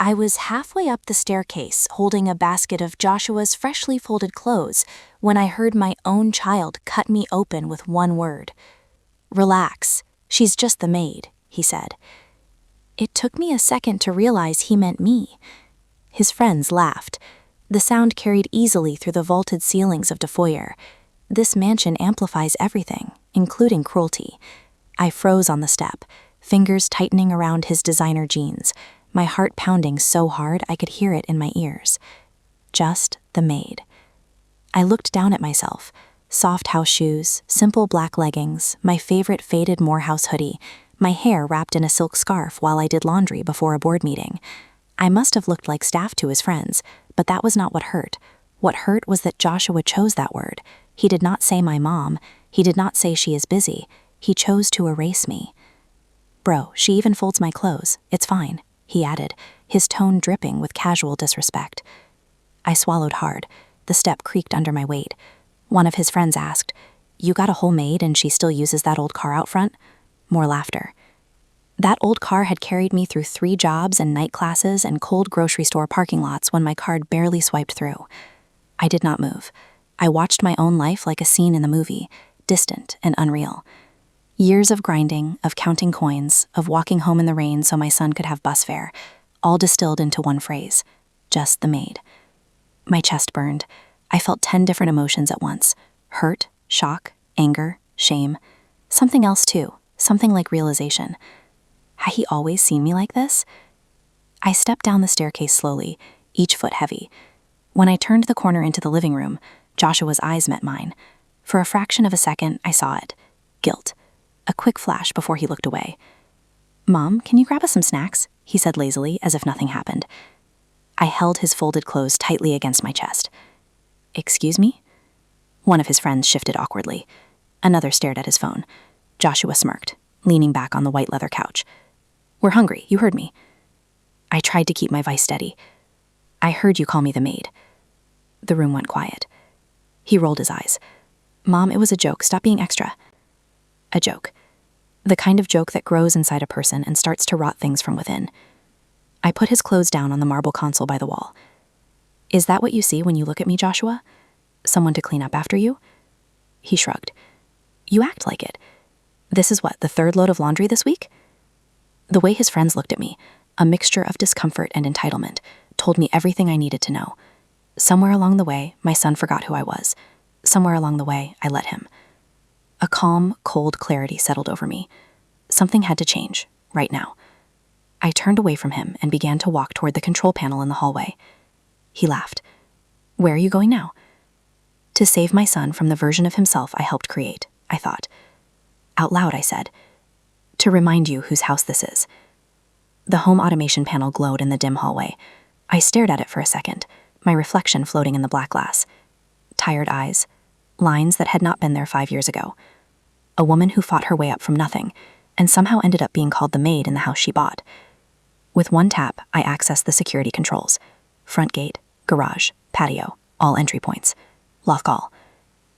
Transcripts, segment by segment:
I was halfway up the staircase holding a basket of Joshua's freshly folded clothes when I heard my own child cut me open with one word. "Relax, she's just the maid," he said. It took me a second to realize he meant me. His friends laughed. The sound carried easily through the vaulted ceilings of the foyer. This mansion amplifies everything, including cruelty. I froze on the step, fingers tightening around his designer jeans, my heart pounding so hard I could hear it in my ears. Just the maid. I looked down at myself. Soft house shoes, simple black leggings, my favorite faded Morehouse hoodie, my hair wrapped in a silk scarf while I did laundry before a board meeting. I must have looked like staff to his friends, but that was not what hurt. What hurt was that Joshua chose that word. He did not say my mom. He did not say she is busy. He chose to erase me. "Bro, she even folds my clothes. It's fine," he added, his tone dripping with casual disrespect. I swallowed hard. The step creaked under my weight. One of his friends asked, "You got a whole maid and she still uses that old car out front?" More laughter. That old car had carried me through 3 jobs and night classes and cold grocery store parking lots when my card barely swiped through. I did not move. I watched my own life like a scene in the movie, distant and unreal. Years of grinding, of counting coins, of walking home in the rain so my son could have bus fare, all distilled into one phrase: just the maid. My chest burned. I felt 10 different emotions at once: hurt, shock, anger, shame. Something else too, something like realization. Had he always seen me like this? I stepped down the staircase slowly, each foot heavy. When I turned the corner into the living room, Joshua's eyes met mine. For a fraction of a second, I saw it. Guilt. A quick flash before he looked away. "Mom, can you grab us some snacks?" he said lazily, as if nothing happened. I held his folded clothes tightly against my chest. "Excuse me?" One of his friends shifted awkwardly. Another stared at his phone. Joshua smirked, leaning back on the white leather couch. "We're hungry, you heard me." I tried to keep my voice steady. "I heard you call me the maid." The room went quiet. He rolled his eyes. "Mom, it was a joke. Stop being extra." A joke. The kind of joke that grows inside a person and starts to rot things from within. I put his clothes down on the marble console by the wall. "Is that what you see when you look at me, Joshua? Someone to clean up after you?" He shrugged. "You act like it. This is what, the 3rd load of laundry this week?" The way his friends looked at me, a mixture of discomfort and entitlement, told me everything I needed to know. Somewhere along the way, my son forgot who I was. Somewhere along the way, I let him. A calm, cold clarity settled over me. Something had to change, right now. I turned away from him and began to walk toward the control panel in the hallway. He laughed. "Where are you going now?" "To save my son from the version of himself I helped create," I thought. Out loud, I said, "To remind you whose house this is." The home automation panel glowed in the dim hallway. I stared at it for a second, my reflection floating in the black glass. Tired eyes, lines that had not been there 5 years ago. A woman who fought her way up from nothing, and somehow ended up being called the maid in the house she bought. With one tap, I accessed the security controls. Front gate, garage, patio, all entry points. Lock all.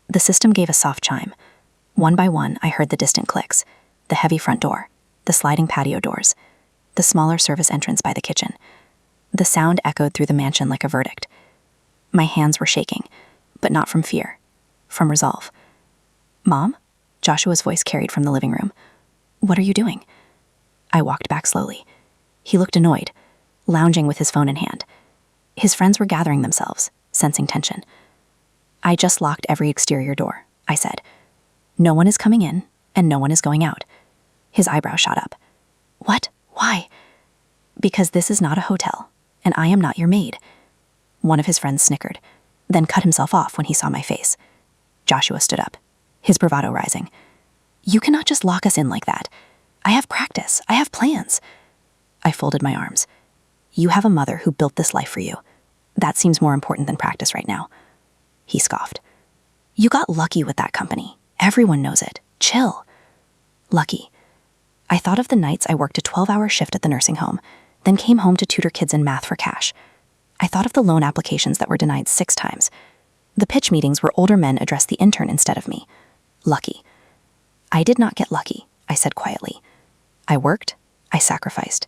The system gave a soft chime. One by one, I heard the distant clicks. The heavy front door, the sliding patio doors, the smaller service entrance by the kitchen. The sound echoed through the mansion like a verdict. My hands were shaking, but not from fear, from resolve. "Mom?" Joshua's voice carried from the living room. "What are you doing?" I walked back slowly. He looked annoyed, lounging with his phone in hand. His friends were gathering themselves, sensing tension. "I just locked every exterior door," I said. "No one is coming in, and no one is going out." His eyebrows shot up. "What? Why?" "Because this is not a hotel, and I am not your maid." One of his friends snickered, then cut himself off when he saw my face. Joshua stood up, his bravado rising. "You cannot just lock us in like that. I have practice. I have plans." I folded my arms. "You have a mother who built this life for you. That seems more important than practice right now." He scoffed. "You got lucky with that company. Everyone knows it. Chill." Lucky. I thought of the nights I worked a 12-hour shift at the nursing home, then came home to tutor kids in math for cash. I thought of the loan applications that were denied 6 times. The pitch meetings where older men addressed the intern instead of me. Lucky. I did not get lucky, I said quietly. I worked, I sacrificed,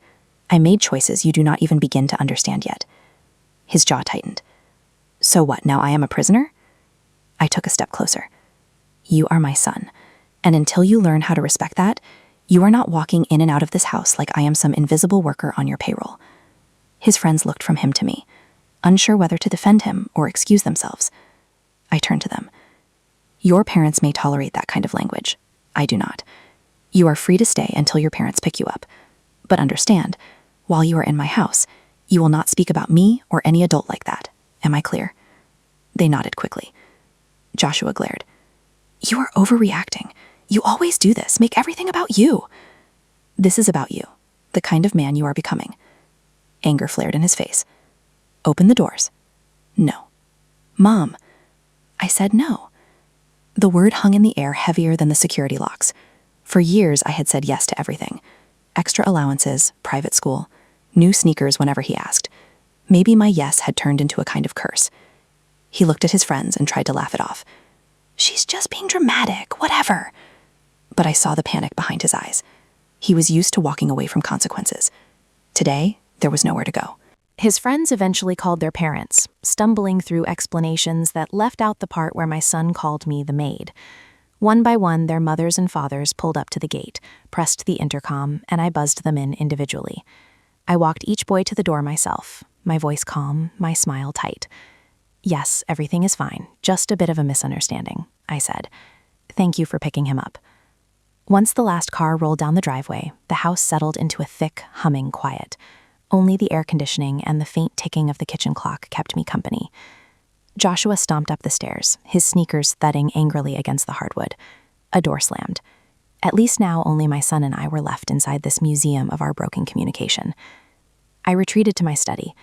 I made choices you do not even begin to understand yet. His jaw tightened. So what, now I am a prisoner? I took a step closer. You are my son, and until you learn how to respect that, you are not walking in and out of this house like I am some invisible worker on your payroll. His friends looked from him to me, unsure whether to defend him or excuse themselves. I turned to them. Your parents may tolerate that kind of language. I do not. You are free to stay until your parents pick you up. But understand, while you are in my house, you will not speak about me or any adult like that. Am I clear? They nodded quickly. Joshua glared. You are overreacting. You always do this. Make everything about you. This is about you, the kind of man you are becoming. Anger flared in his face. Open the doors. No. Mom. I said no. The word hung in the air heavier than the security locks. For years, I had said yes to everything. Extra allowances, private school, new sneakers whenever he asked. Maybe my yes had turned into a kind of curse. He looked at his friends and tried to laugh it off. She's just being dramatic, whatever. But I saw the panic behind his eyes. He was used to walking away from consequences. Today, there was nowhere to go. His friends eventually called their parents, stumbling through explanations that left out the part where my son called me the maid. One by one, their mothers and fathers pulled up to the gate, pressed the intercom, and I buzzed them in individually. I walked each boy to the door myself, my voice calm, my smile tight. Yes, everything is fine, just a bit of a misunderstanding, I said. Thank you for picking him up. Once the last car rolled down the driveway, the house settled into a thick, humming quiet. Only the air conditioning and the faint ticking of the kitchen clock kept me company. Joshua stomped up the stairs, his sneakers thudding angrily against the hardwood. A door slammed. At least now only my son and I were left inside this museum of our broken communication. I retreated to my study.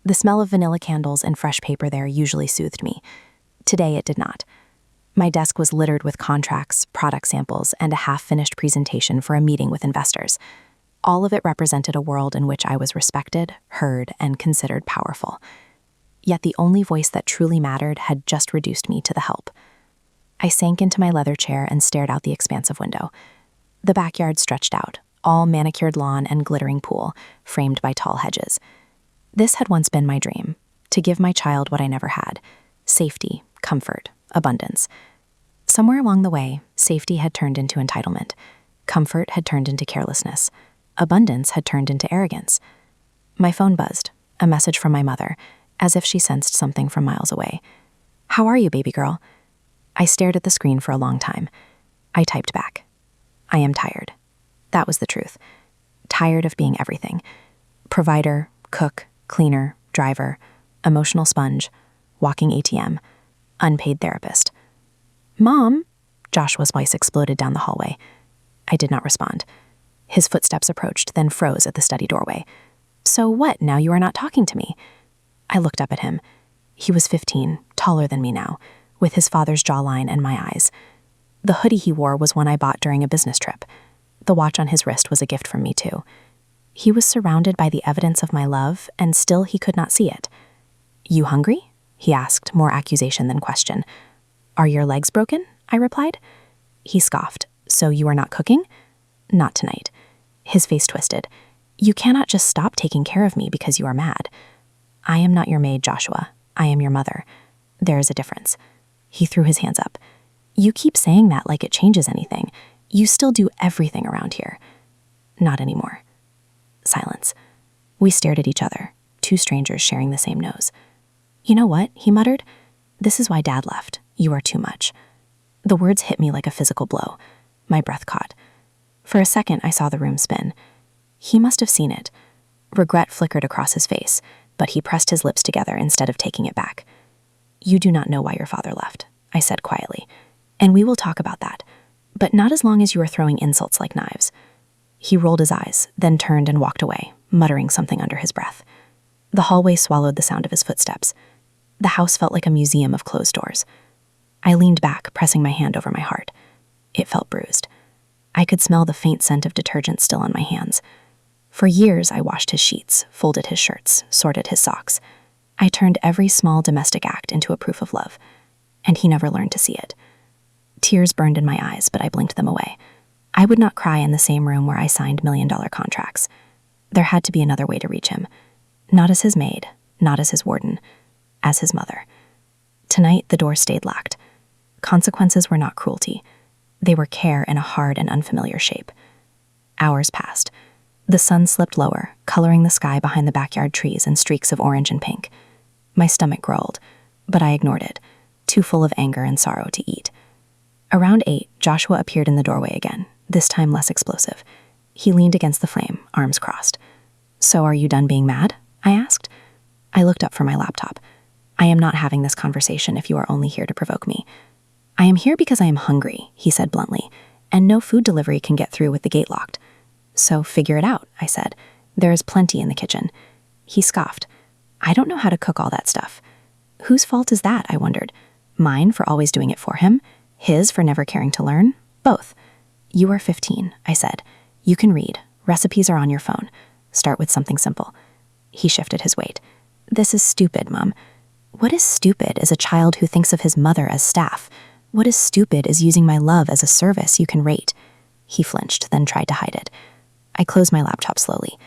The smell of vanilla candles and fresh paper there usually soothed me. Today it did not. My desk was littered with contracts, product samples, and a half-finished presentation for a meeting with investors. All of it represented a world in which I was respected, heard, and considered powerful. Yet the only voice that truly mattered had just reduced me to the help. I sank into my leather chair and stared out the expansive window. The backyard stretched out, all manicured lawn and glittering pool, framed by tall hedges. This had once been my dream, to give my child what I never had: safety, comfort, abundance. Somewhere along the way, safety had turned into entitlement. Comfort had turned into carelessness. Abundance had turned into arrogance. My phone buzzed, a message from my mother, as if she sensed something from miles away. How are you, baby girl? I stared at the screen for a long time. I typed back. I am tired. That was the truth. Tired of being everything. Provider, cook, cleaner, driver, emotional sponge, walking ATM, unpaid therapist. Mom, Joshua's voice exploded down the hallway. I did not respond. His footsteps approached, then froze at the study doorway. So what, now you are not talking to me? I looked up at him. He was 15, taller than me now, with his father's jawline and my eyes. The hoodie he wore was one I bought during a business trip. The watch on his wrist was a gift from me too. He was surrounded by the evidence of my love, and still he could not see it. You hungry? He asked, more accusation than question. Are your legs broken? I replied. He scoffed. So you are not cooking? Not tonight. His face twisted. You cannot just stop taking care of me because you are mad. I am not your maid, Joshua. I am your mother. There is a difference. He threw his hands up. You keep saying that like it changes anything. You still do everything around here. Not anymore. Silence. We stared at each other, two strangers sharing the same nose. You know what? He muttered. This is why Dad left. You are too much. The words hit me like a physical blow. My breath caught. For a second, I saw the room spin. He must have seen it. Regret flickered across his face, but he pressed his lips together instead of taking it back. You do not know why your father left, I said quietly, and we will talk about that, but not as long as you are throwing insults like knives. He rolled his eyes, then turned and walked away, muttering something under his breath. The hallway swallowed the sound of his footsteps. The house felt like a museum of closed doors. I leaned back, pressing my hand over my heart. It felt bruised. I could smell the faint scent of detergent still on my hands. For years, I washed his sheets, folded his shirts, sorted his socks. I turned every small domestic act into a proof of love, and he never learned to see it. Tears burned in my eyes, but I blinked them away. I would not cry in the same room where I signed million-dollar contracts. There had to be another way to reach him. Not as his maid, not as his warden, as his mother. Tonight, the door stayed locked. Consequences were not cruelty. They were care in a hard and unfamiliar shape. Hours passed. The sun slipped lower, coloring the sky behind the backyard trees in streaks of orange and pink. My stomach growled, but I ignored it, too full of anger and sorrow to eat. Around 8, Joshua appeared in the doorway again, this time less explosive. He leaned against the flame, arms crossed. "So are you done being mad?" I asked. I looked up from my laptop. "I am not having this conversation if you are only here to provoke me." "I am here because I am hungry," he said bluntly, "and no food delivery can get through with the gate locked." "So figure it out," I said. "There is plenty in the kitchen." He scoffed. "I don't know how to cook all that stuff." Whose fault is that, I wondered? Mine for always doing it for him? His for never caring to learn? Both. "You are 15, I said. "You can read. Recipes are on your phone. Start with something simple." He shifted his weight. "This is stupid, Mom." "What is stupid is a child who thinks of his mother as staff. What is stupid is using my love as a service you can rate." He flinched, then tried to hide it. I closed my laptop slowly.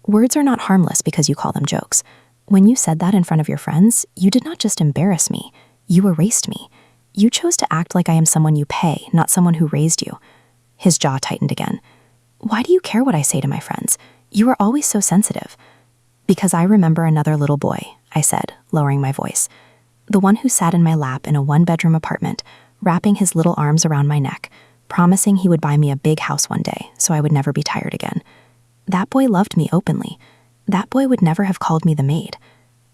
"Words are not harmless because you call them jokes. When you said that in front of your friends, you did not just embarrass me. You erased me. You chose to act like I am someone you pay, not someone who raised you." His jaw tightened again. "Why do you care what I say to my friends? You are always so sensitive." "Because I remember another little boy," I said, lowering my voice. "The one who sat in my lap in a one-bedroom apartment, wrapping his little arms around my neck, promising he would buy me a big house one day so I would never be tired again. That boy loved me openly. That boy would never have called me the maid."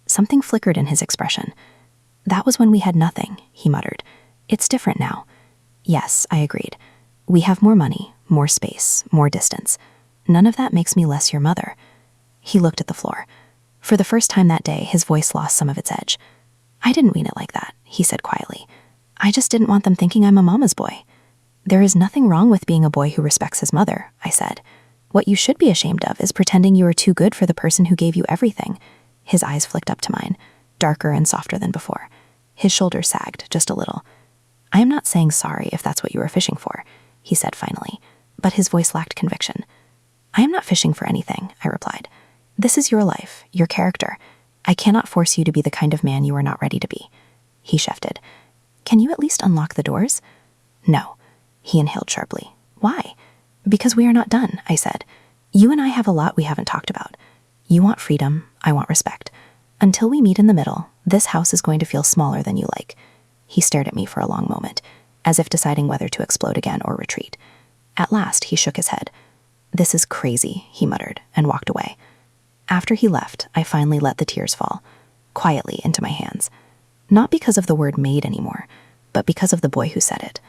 Something flickered in his expression. "That was when we had nothing," he muttered. "It's different now." "Yes," I agreed. "We have more money, more space, more distance. None of that makes me less your mother." He looked at the floor. For the first time that day, his voice lost some of its edge. "I didn't mean it like that," he said quietly. "I just didn't want them thinking I'm a mama's boy." "There is nothing wrong with being a boy who respects his mother," I said. "What you should be ashamed of is pretending you are too good for the person who gave you everything." His eyes flicked up to mine, darker and softer than before. His shoulders sagged just a little. "I am not saying sorry if that's what you were fishing for," he said finally, but his voice lacked conviction. "I am not fishing for anything," I replied. "This is your life, your character. I cannot force you to be the kind of man you are not ready to be." He shifted. "Can you at least unlock the doors?" "No." He inhaled sharply. "Why?" "Because we are not done," I said. "You and I have a lot we haven't talked about. You want freedom, I want respect. Until we meet in the middle, this house is going to feel smaller than you like." He stared at me for a long moment, as if deciding whether to explode again or retreat. At last, he shook his head. "This is crazy," he muttered, and walked away. After he left, I finally let the tears fall, quietly into my hands. Not because of the word maid anymore, but because of the boy who said it.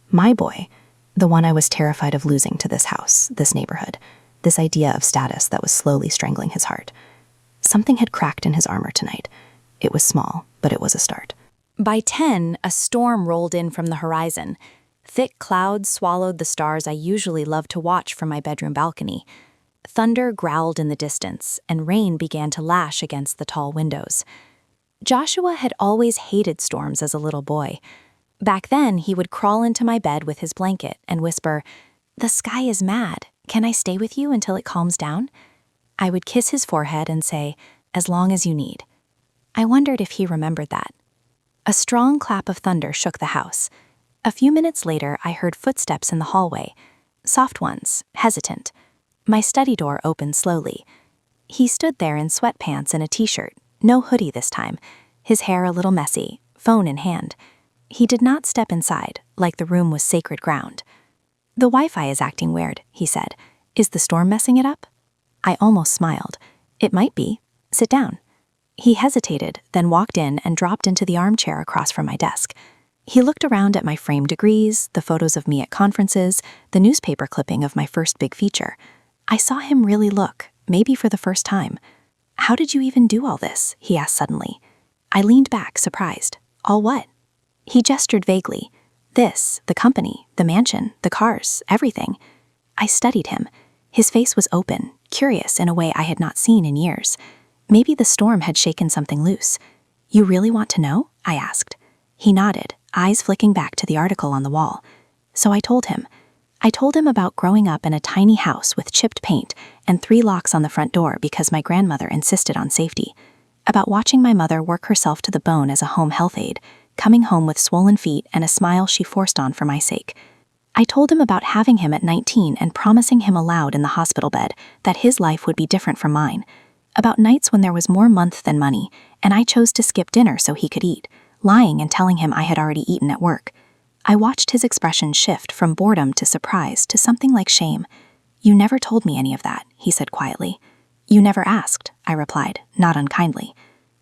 My boy, the one I was terrified of losing to this house, this neighborhood, this idea of status that was slowly strangling his heart. Something had cracked in his armor tonight. It was small, but it was a start. By 10, a storm rolled in from the horizon. Thick clouds swallowed the stars I usually love to watch from my bedroom balcony. Thunder growled in the distance, and rain began to lash against the tall windows. Joshua had always hated storms as a little boy. Back then, he would crawl into my bed with his blanket and whisper, "The sky is mad. Can I stay with you until it calms down?" I would kiss his forehead and say, "As long as you need." I wondered if he remembered that. A strong clap of thunder shook the house. A few minutes later, I heard footsteps in the hallway. Soft ones, hesitant. My study door opened slowly. He stood there in sweatpants and a t-shirt, no hoodie this time, his hair a little messy, phone in hand. He did not step inside, like the room was sacred ground. "The Wi-Fi is acting weird," he said. "Is the storm messing it up?" I almost smiled. "It might be. Sit down." He hesitated, then walked in and dropped into the armchair across from my desk. He looked around at my framed degrees, the photos of me at conferences, the newspaper clipping of my first big feature. I saw him really look, maybe for the first time. "How did you even do all this?" he asked suddenly. I leaned back, surprised. "All what?" He gestured vaguely. "This, the company, the mansion, the cars, everything." I studied him. His face was open, curious in a way I had not seen in years. Maybe the storm had shaken something loose. "You really want to know?" I asked. He nodded, eyes flicking back to the article on the wall. So I told him. I told him about growing up in a tiny house with chipped paint and 3 locks on the front door because my grandmother insisted on safety, about watching my mother work herself to the bone as a home health aide, coming home with swollen feet and a smile she forced on for my sake. I told him about having him at 19 and promising him aloud in the hospital bed that his life would be different from mine, about nights when there was more month than money and I chose to skip dinner so he could eat, lying and telling him I had already eaten at work. I watched his expression shift from boredom to surprise to something like shame. "You never told me any of that," he said quietly. "You never asked," I replied, not unkindly.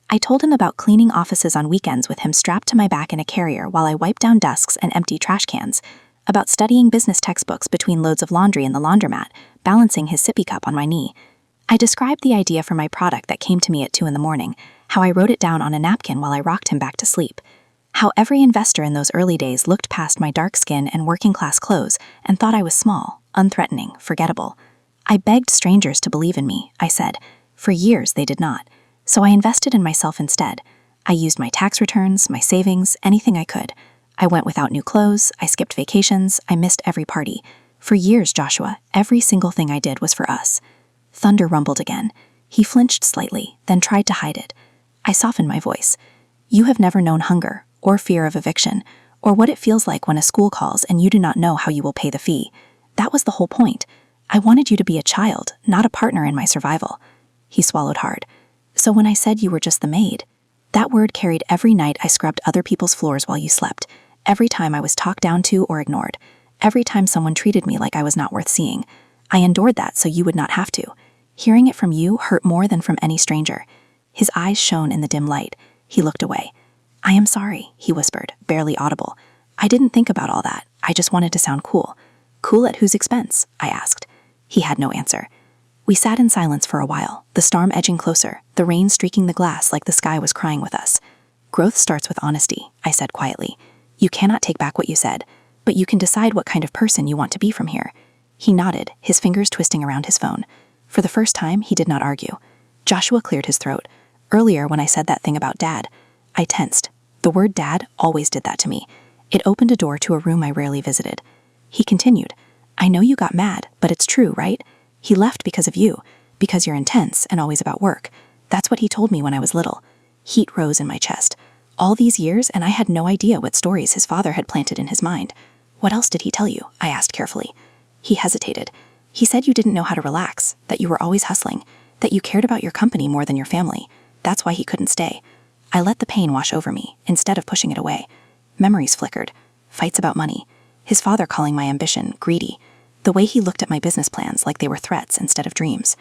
I told him about cleaning offices on weekends with him strapped to my back in a carrier while I wiped down desks and emptied trash cans, about studying business textbooks between loads of laundry in the laundromat, balancing his sippy cup on my knee. I described the idea for my product that came to me at 2 in the morning, how I wrote it down on a napkin while I rocked him back to sleep, how every investor in those early days looked past my dark skin and working-class clothes and thought I was small, unthreatening, forgettable. I begged strangers to believe in me, I said. For years they did not. So I invested in myself instead. I used my tax returns, my savings, anything I could. I went without new clothes, I skipped vacations, I missed every party. For years, Joshua, every single thing I did was for us. Thunder rumbled again. He flinched slightly, then tried to hide it. I softened my voice. "You have never known hunger, or fear of eviction, or what it feels like when a school calls and you do not know how you will pay the fee. That was the whole point. I wanted you to be a child, not a partner in my survival." He swallowed hard. "So when I said you were just the maid," that word carried every night I scrubbed other people's floors while you slept, every time I was talked down to or ignored, every time someone treated me like I was not worth seeing. I endured that so you would not have to. Hearing it from you hurt more than from any stranger. His eyes shone in the dim light. He looked away. "I am sorry," he whispered, barely audible. "I didn't think about all that. I just wanted to sound cool." "Cool at whose expense?" I asked. He had no answer. We sat in silence for a while, the storm edging closer, the rain streaking the glass like the sky was crying with us. "Growth starts with honesty," I said quietly. "You cannot take back what you said, but you can decide what kind of person you want to be from here." He nodded, his fingers twisting around his phone. For the first time, he did not argue. Joshua cleared his throat. "Earlier, when I said that thing about Dad," I tensed. The word Dad always did that to me. It opened a door to a room I rarely visited. He continued, "I know you got mad, but it's true, right? He left because of you, because you're intense and always about work. That's what he told me when I was little." Heat rose in my chest. All these years, and I had no idea what stories his father had planted in his mind. "What else did he tell you?" I asked carefully. He hesitated. "He said you didn't know how to relax, that you were always hustling, that you cared about your company more than your family. That's why he couldn't stay." I let the pain wash over me, instead of pushing it away. Memories flickered. Fights about money. His father calling my ambition greedy. The way he looked at my business plans like they were threats instead of dreams.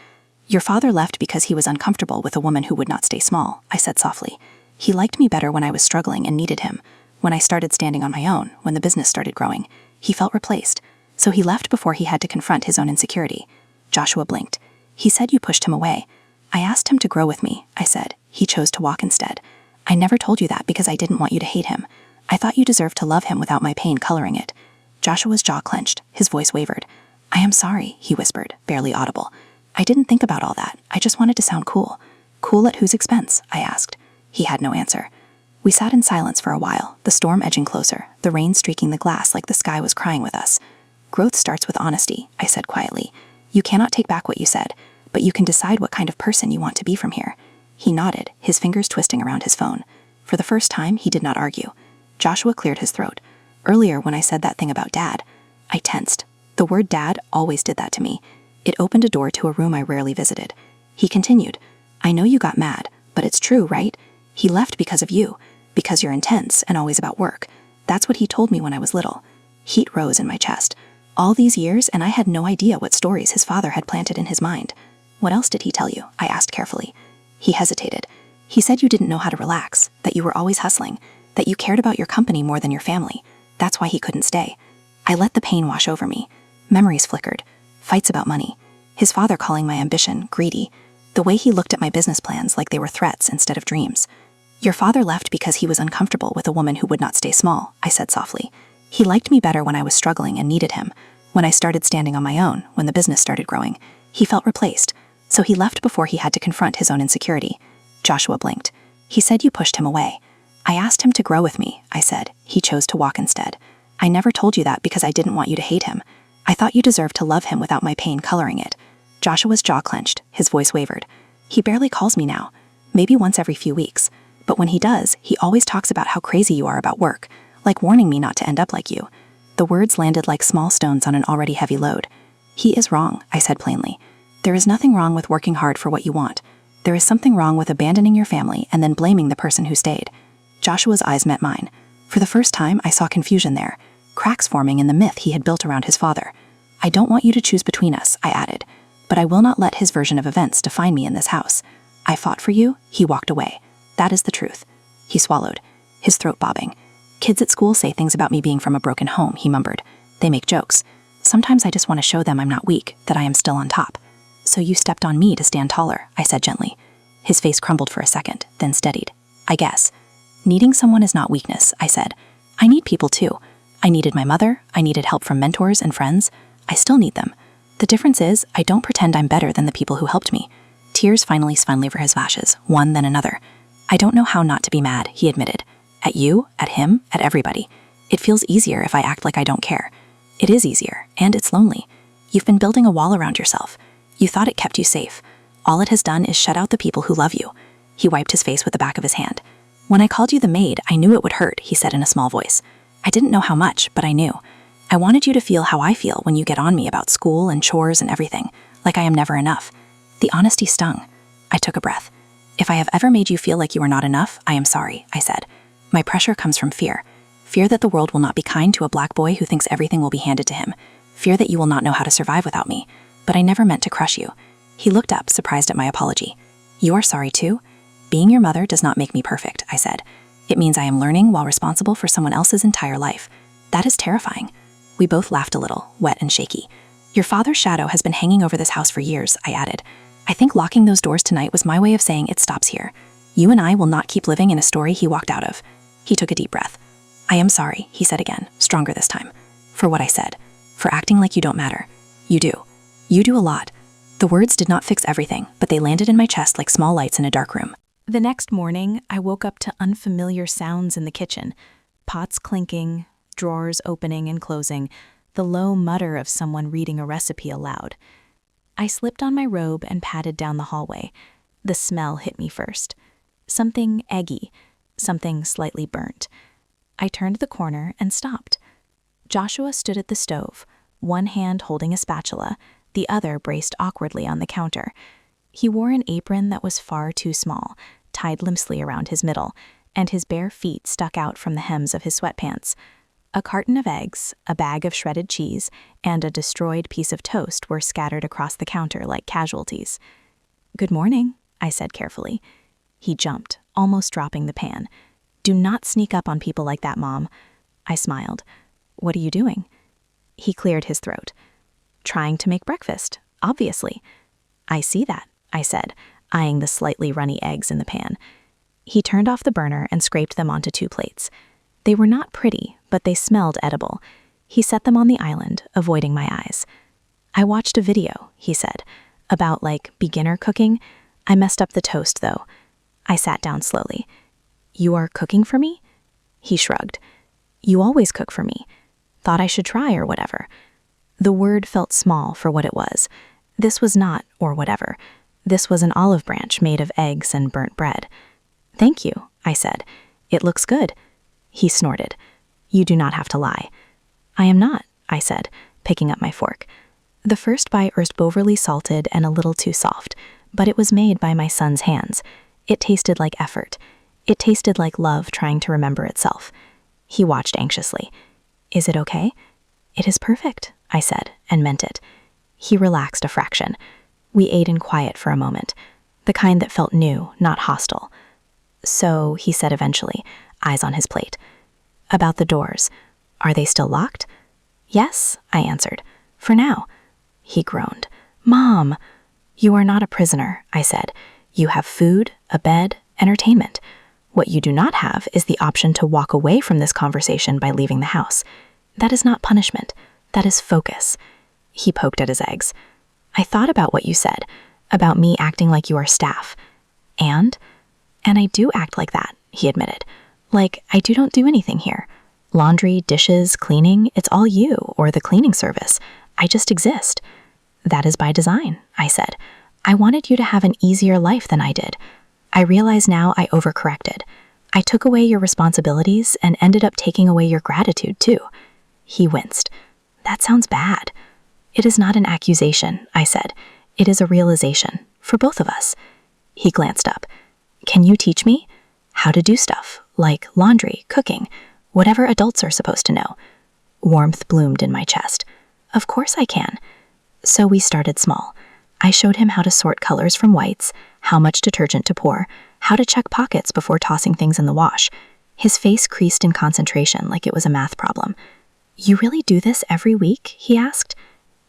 "Your father left because he was uncomfortable with a woman who would not stay small," I said softly. "He liked me better when I was struggling and needed him. When I started standing on my own, when the business started growing, he felt replaced. So he left before he had to confront his own insecurity." Joshua blinked. "He said you pushed him away." "I asked him to grow with me," I said. "He chose to walk instead. I never told you that because I didn't want you to hate him. I thought you deserved to love him without my pain coloring it." Joshua's jaw clenched. His voice wavered. "I am sorry," he whispered, barely audible. "I didn't think about all that. I just wanted to sound cool." "Cool at whose expense?" I asked. He had no answer. We sat in silence for a while, the storm edging closer, the rain streaking the glass like the sky was crying with us. "Growth starts with honesty," I said quietly. "You cannot take back what you said, but you can decide what kind of person you want to be from here." He nodded, his fingers twisting around his phone. For the first time, he did not argue. Joshua cleared his throat. "Earlier, when I said that thing about Dad," I tensed. The word Dad always did that to me. It opened a door to a room I rarely visited. He continued, "I know you got mad, but it's true, right? He left because of you, because you're intense and always about work. That's what he told me when I was little." Heat rose in my chest. All these years, and I had no idea what stories his father had planted in his mind. "What else did he tell you?" I asked carefully. He hesitated. "He said you didn't know how to relax, that you were always hustling, that you cared about your company more than your family. That's why he couldn't stay." I let the pain wash over me. Memories flickered. Fights about money. His father calling my ambition greedy. The way he looked at my business plans like they were threats instead of dreams. "Your father left because he was uncomfortable with a woman who would not stay small," I said softly. "He liked me better when I was struggling and needed him. When I started standing on my own, when the business started growing, he felt replaced. So he left before he had to confront his own insecurity." Joshua blinked. "He said you pushed him away." "I asked him to grow with me," I said. "He chose to walk instead." "I never told you that because I didn't want you to hate him." I thought you deserved to love him without my pain coloring it. Joshua's jaw clenched, his voice wavered. He barely calls me now, maybe once every few weeks. But when he does, he always talks about how crazy you are about work, like warning me not to end up like you. The words landed like small stones on an already heavy load. He is wrong, I said plainly. There is nothing wrong with working hard for what you want. There is something wrong with abandoning your family and then blaming the person who stayed. Joshua's eyes met mine. For the first time, I saw confusion there, cracks forming in the myth he had built around his father. I don't want you to choose between us, I added, but I will not let his version of events define me in this house. I fought for you, he walked away. That is the truth. He swallowed, his throat bobbing. Kids at school say things about me being from a broken home, he mumbled. They make jokes. Sometimes I just want to show them I'm not weak, that I am still on top. So you stepped on me to stand taller, I said gently. His face crumbled for a second, then steadied. I guess. Needing someone is not weakness, I said. I need people too. I needed my mother, I needed help from mentors and friends. I still need them. The difference is, I don't pretend I'm better than the people who helped me. Tears finally spun over his lashes, one then another. I don't know how not to be mad, he admitted. At you, at him, at everybody. It feels easier if I act like I don't care. It is easier, and it's lonely. You've been building a wall around yourself. You thought it kept you safe. All it has done is shut out the people who love you. He wiped his face with the back of his hand. When I called you the maid, I knew it would hurt, he said in a small voice. I didn't know how much, but I knew. I wanted you to feel how I feel when you get on me about school and chores and everything, like I am never enough. The honesty stung. I took a breath. If I have ever made you feel like you are not enough, I am sorry, I said. My pressure comes from fear. Fear that the world will not be kind to a black boy who thinks everything will be handed to him. Fear that you will not know how to survive without me. But I never meant to crush you. He looked up, surprised at my apology. You are sorry too? Being your mother does not make me perfect, I said. It means I am learning while responsible for someone else's entire life. That is terrifying. We both laughed a little, wet and shaky. Your father's shadow has been hanging over this house for years, I added. I think locking those doors tonight was my way of saying it stops here. You and I will not keep living in a story he walked out of. He took a deep breath. I am sorry, he said again, stronger this time. For what I said. For acting like you don't matter. You do. You do a lot. The words did not fix everything, but they landed in my chest like small lights in a dark room. The next morning, I woke up to unfamiliar sounds in the kitchen. Pots clinking, drawers opening and closing, the low mutter of someone reading a recipe aloud. I slipped on my robe and padded down the hallway. The smell hit me first. Something eggy, something slightly burnt. I turned the corner and stopped. Joshua stood at the stove, one hand holding a spatula, the other braced awkwardly on the counter. He wore an apron that was far too small, tied limply around his middle, and his bare feet stuck out from the hems of his sweatpants. A carton of eggs, a bag of shredded cheese, and a destroyed piece of toast were scattered across the counter like casualties. Good morning, I said carefully. He jumped, almost dropping the pan. Do not sneak up on people like that, Mom. I smiled. What are you doing? He cleared his throat. Trying to make breakfast, obviously. I see that, I said, eyeing the slightly runny eggs in the pan. He turned off the burner and scraped them onto 2 plates. They were not pretty, but they smelled edible. He set them on the island, avoiding my eyes. I watched a video, he said, about beginner cooking. I messed up the toast, though. I sat down slowly. You are cooking for me? He shrugged. You always cook for me. Thought I should try or whatever. The word felt small for what it was. This was not, or whatever. This was an olive branch made of eggs and burnt bread. Thank you, I said. It looks good. He snorted. You do not have to lie. I am not, I said, picking up my fork. The first bite was overly salted and a little too soft, but it was made by my son's hands. It tasted like effort. It tasted like love trying to remember itself. He watched anxiously. Is it okay? It is perfect, I said, and meant it. He relaxed a fraction. We ate in quiet for a moment, the kind that felt new, not hostile. So, he said eventually, eyes on his plate. About the doors. Are they still locked? Yes, I answered. For now. He groaned. Mom! You are not a prisoner, I said. You have food, a bed, entertainment. What you do not have is the option to walk away from this conversation by leaving the house. That is not punishment. That is focus. He poked at his eggs. I thought about what you said, about me acting like you are staff. And I do act like that, he admitted. Like I don't do anything here. Laundry, dishes, cleaning, it's all you or the cleaning service. I just exist. That is by design, I said. I wanted you to have an easier life than I did. I realize now I overcorrected. I took away your responsibilities and ended up taking away your gratitude too. He winced. That sounds bad. It is not an accusation, I said. It is a realization, for both of us. He glanced up. Can you teach me? How to do stuff, like laundry, cooking, whatever adults are supposed to know. Warmth bloomed in my chest. Of course I can. So we started small. I showed him how to sort colors from whites, how much detergent to pour, how to check pockets before tossing things in the wash. His face creased in concentration like it was a math problem. You really do this every week? He asked.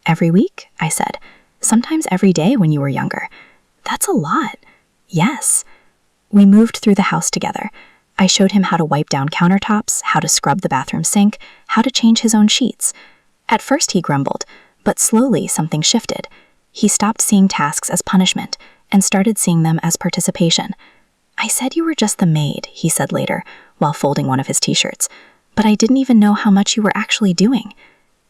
Every week, I said. Sometimes every day when you were younger. That's a lot. Yes. We moved through the house together. I showed him how to wipe down countertops, how to scrub the bathroom sink, how to change his own sheets. At first he grumbled, but slowly something shifted. He stopped seeing tasks as punishment and started seeing them as participation. I said you were just the maid, he said later, while folding one of his t-shirts, but I didn't even know how much you were actually doing.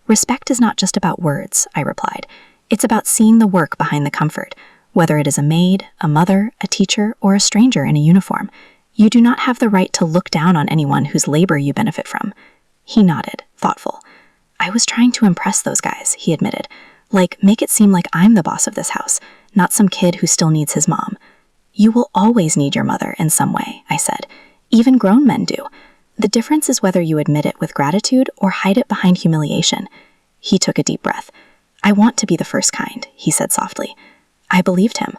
Respect is not just about words, I replied. It's about seeing the work behind the comfort, whether it is a maid, a mother, a teacher, or a stranger in a uniform. You do not have the right to look down on anyone whose labor you benefit from. He nodded, thoughtful. I was trying to impress those guys, he admitted. Like, make it seem like I'm the boss of this house, not some kid who still needs his mom. You will always need your mother in some way, I said. Even grown men do. The difference is whether you admit it with gratitude or hide it behind humiliation. He took a deep breath. I want to be the first kind, he said softly. I believed him.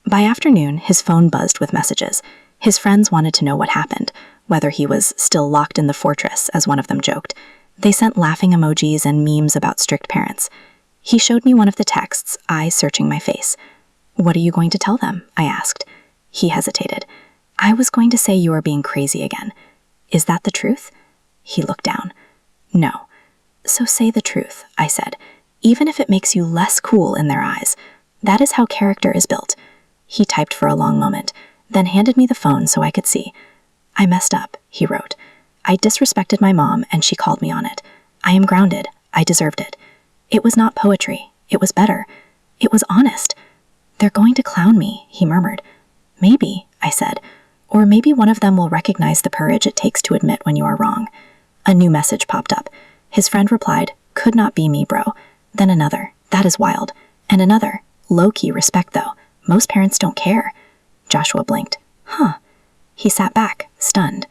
By afternoon, his phone buzzed with messages. His friends wanted to know what happened, whether he was still locked in the fortress, as one of them joked. They sent laughing emojis and memes about strict parents. He showed me one of the texts, eyes searching my face. What are you going to tell them? I asked. He hesitated. I was going to say you are being crazy again. Is that the truth? He looked down. No. So say the truth, I said, even if it makes you less cool in their eyes. That is how character is built. He typed for a long moment, then handed me the phone so I could see. I messed up, he wrote. I disrespected my mom and she called me on it. I am grounded. I deserved it. It was not poetry. It was better. It was honest. They're going to clown me, he murmured. Maybe, I said. Or maybe one of them will recognize the courage it takes to admit when you are wrong. A new message popped up. His friend replied, could not be me, bro. Then another, that is wild. And another, low-key respect though. Most parents don't care. Joshua blinked. Huh. He sat back, stunned.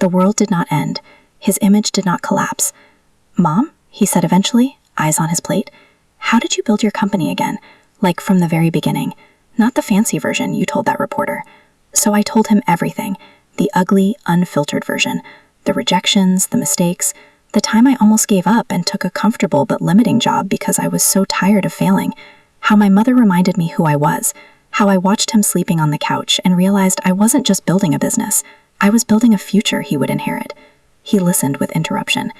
The world did not end. His image did not collapse. Mom, he said eventually, eyes on his plate. How did you build your company again? Like from the very beginning. Not the fancy version you told that reporter. So I told him everything. The ugly, unfiltered version. The rejections, the mistakes. The time I almost gave up and took a comfortable but limiting job because I was so tired of failing. How my mother reminded me who I was. How I watched him sleeping on the couch and realized I wasn't just building a business. I was building a future he would inherit. He listened with interruption.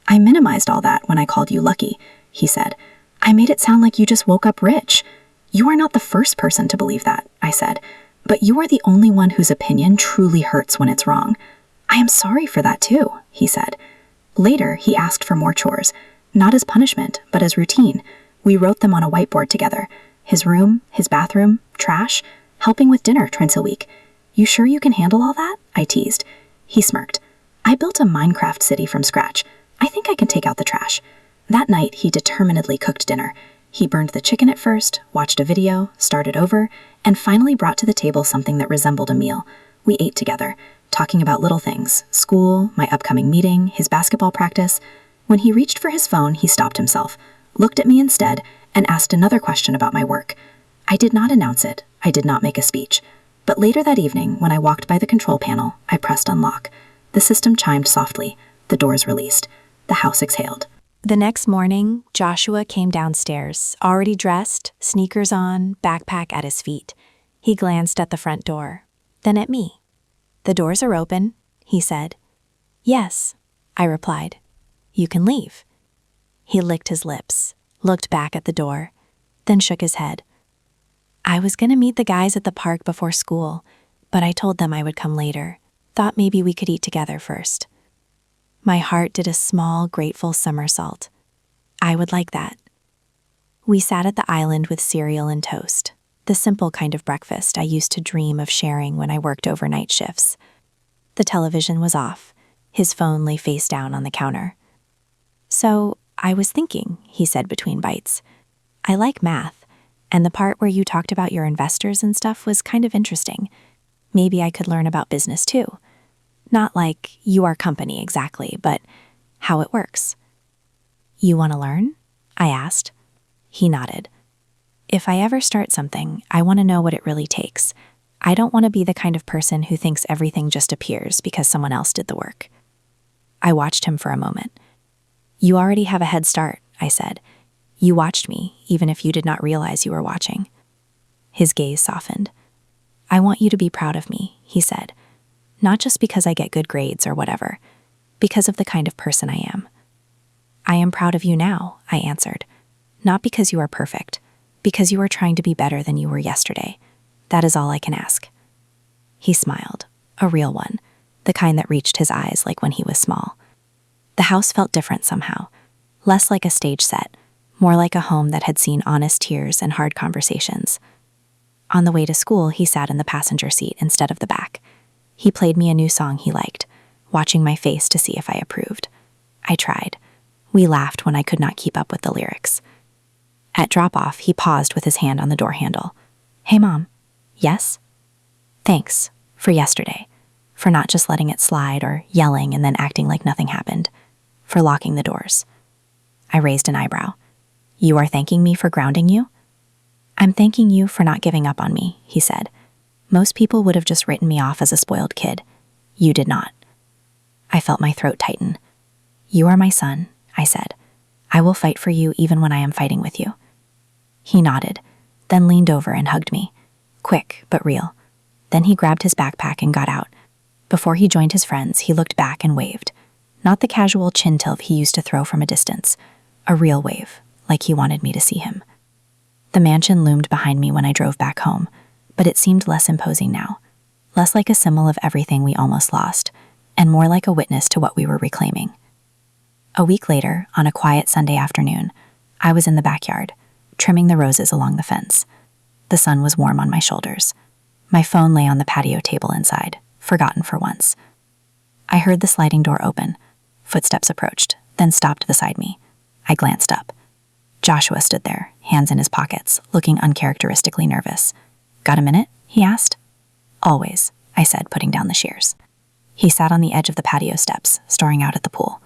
I minimized all that when I called you lucky, he said. I made it sound like you just woke up rich. You are not the first person to believe that, I said. But you are the only one whose opinion truly hurts when it's wrong. I am sorry for that too, he said. Later, he asked for more chores. Not as punishment, but as routine. We wrote them on a whiteboard together. His room, his bathroom, trash, helping with dinner twice a week. You sure you can handle all that? I teased. He smirked. I built a Minecraft city from scratch. I think I can take out the trash. That night, he determinedly cooked dinner. He burned the chicken at first, watched a video, started over, and finally brought to the table something that resembled a meal. We ate together, talking about little things, school, my upcoming meeting, his basketball practice. When he reached for his phone, he stopped himself, looked at me instead, and asked another question about my work. I did not announce it. I did not make a speech. But later that evening, when I walked by the control panel, I pressed unlock. The system chimed softly. The doors released. The house exhaled. The next morning, Joshua came downstairs, already dressed, sneakers on, backpack at his feet. He glanced at the front door, then at me. The doors are open, he said. Yes, I replied. You can leave. He licked his lips, looked back at the door, then shook his head. I was going to meet the guys at the park before school, but I told them I would come later. Thought maybe we could eat together first. My heart did a small, grateful somersault. I would like that. We sat at the island with cereal and toast, the simple kind of breakfast I used to dream of sharing when I worked overnight shifts. The television was off. His phone lay face down on the counter. "So, I was thinking," he said between bites. "I like math, and the part where you talked about your investors and stuff was kind of interesting. Maybe I could learn about business too. Not like you are company exactly, but how it works." "You want to learn?" I asked. He nodded. "If I ever start something, I want to know what it really takes. I don't want to be the kind of person who thinks everything just appears because someone else did the work." I watched him for a moment. "You already have a head start," I said. "You watched me, even if you did not realize you were watching." His gaze softened. "I want you to be proud of me," he said. "Not just because I get good grades or whatever, because of the kind of person I am." "I am proud of you now," I answered. "Not because you are perfect, because you are trying to be better than you were yesterday. That is all I can ask." He smiled, a real one, the kind that reached his eyes like when he was small. The house felt different somehow, less like a stage set, more like a home that had seen honest tears and hard conversations. On the way to school, he sat in the passenger seat instead of the back. He played me a new song he liked, watching my face to see if I approved. I tried. We laughed when I could not keep up with the lyrics. At drop-off, he paused with his hand on the door handle. "Hey, Mom." "Yes?" "Thanks for yesterday, for not just letting it slide or yelling and then acting like nothing happened, for locking the doors." I raised an eyebrow. "You are thanking me for grounding you?" "I'm thanking you for not giving up on me," he said. "Most people would have just written me off as a spoiled kid. You did not." I felt my throat tighten. "You are my son," I said. "I will fight for you even when I am fighting with you." He nodded, then leaned over and hugged me. Quick, but real. Then he grabbed his backpack and got out. Before he joined his friends, he looked back and waved. Not the casual chin tilt he used to throw from a distance. A real wave, like he wanted me to see him. The mansion loomed behind me when I drove back home, but it seemed less imposing now. Less like a symbol of everything we almost lost, and more like a witness to what we were reclaiming. A week later, on a quiet Sunday afternoon, I was in the backyard, trimming the roses along the fence. The sun was warm on my shoulders. My phone lay on the patio table inside, forgotten for once. I heard the sliding door open. Footsteps approached, then stopped beside me. I glanced up. Joshua stood there, hands in his pockets, looking uncharacteristically nervous. "Got a minute?" he asked. "Always," I said, putting down the shears. He sat on the edge of the patio steps, staring out at the pool.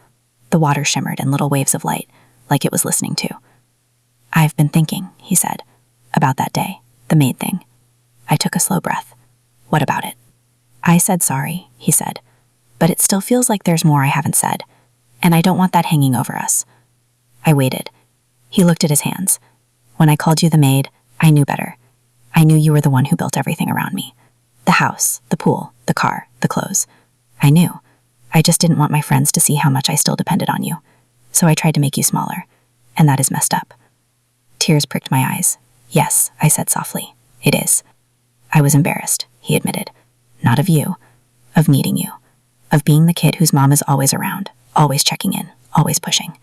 The water shimmered in little waves of light, like it was listening too. "I've been thinking," he said, "about that day, the maid thing." I took a slow breath. "What about it?" "I said sorry," he said, "but it still feels like there's more I haven't said, and I don't want that hanging over us." I waited. He looked at his hands. "When I called you the maid, I knew better. I knew you were the one who built everything around me. The house, the pool, the car, the clothes. I knew. I just didn't want my friends to see how much I still depended on you. So I tried to make you smaller, and that is messed up." Tears pricked my eyes. "Yes," I said softly, "it is." "I was embarrassed," he admitted. "Not of you, of needing you, of being the kid whose mom is always around, always checking in, always pushing.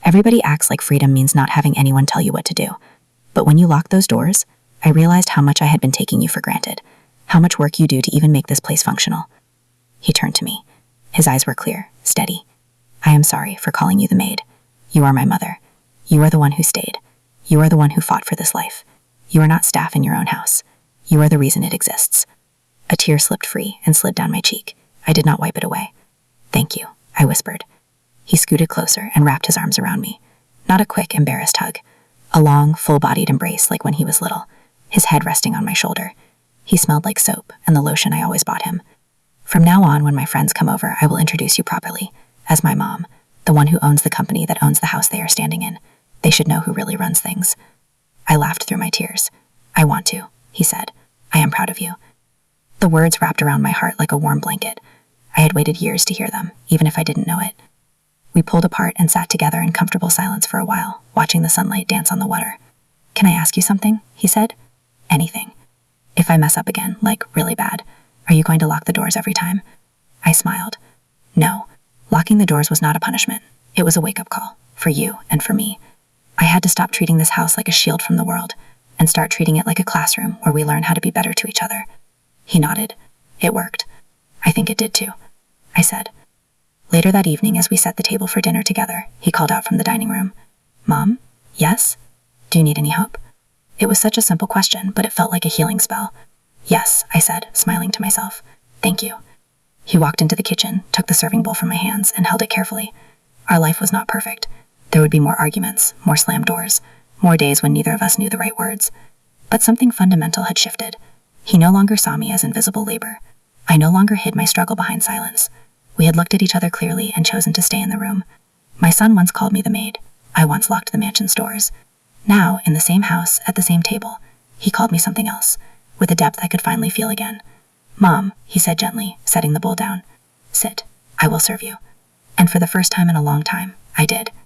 Everybody acts like freedom means not having anyone tell you what to do. But when you locked those doors, I realized how much I had been taking you for granted, how much work you do to even make this place functional." He turned to me. His eyes were clear, steady. "I am sorry for calling you the maid. You are my mother. You are the one who stayed. You are the one who fought for this life. You are not staff in your own house. You are the reason it exists." A tear slipped free and slid down my cheek. I did not wipe it away. "Thank you," I whispered. He scooted closer and wrapped his arms around me. Not a quick, embarrassed hug. A long, full-bodied embrace like when he was little, his head resting on my shoulder. He smelled like soap and the lotion I always bought him. "From now on, when my friends come over, I will introduce you properly, as my mom, the one who owns the company that owns the house they are standing in. They should know who really runs things." I laughed through my tears. "I want to," he said. "I am proud of you." The words wrapped around my heart like a warm blanket. I had waited years to hear them, even if I didn't know it. We pulled apart and sat together in comfortable silence for a while, watching the sunlight dance on the water. "Can I ask you something?" he said. "Anything. If I mess up again, like really bad, are you going to lock the doors every time?" I smiled. "No. Locking the doors was not a punishment. It was a wake-up call, for you and for me. I had to stop treating this house like a shield from the world and start treating it like a classroom where we learn how to be better to each other. He nodded. It worked. I think it did too, I said. Later that evening, as we set the table for dinner together, he called out from the dining room. Mom? Yes? Do you need any help? It was such a simple question, but it felt like a healing spell. Yes, I said, smiling to myself. Thank you. He walked into the kitchen, took the serving bowl from my hands, and held it carefully. Our life was not perfect. There would be more arguments, more slammed doors, more days when neither of us knew the right words. But something fundamental had shifted. He no longer saw me as invisible labor. I no longer hid my struggle behind silence. We had looked at each other clearly and chosen to stay in the room. My son once called me the maid. I once locked the mansion's doors. Now, in the same house, at the same table, he called me something else, with a depth I could finally feel again. Mom, he said gently, setting the bowl down. Sit. I will serve you. And for the first time in a long time, I did.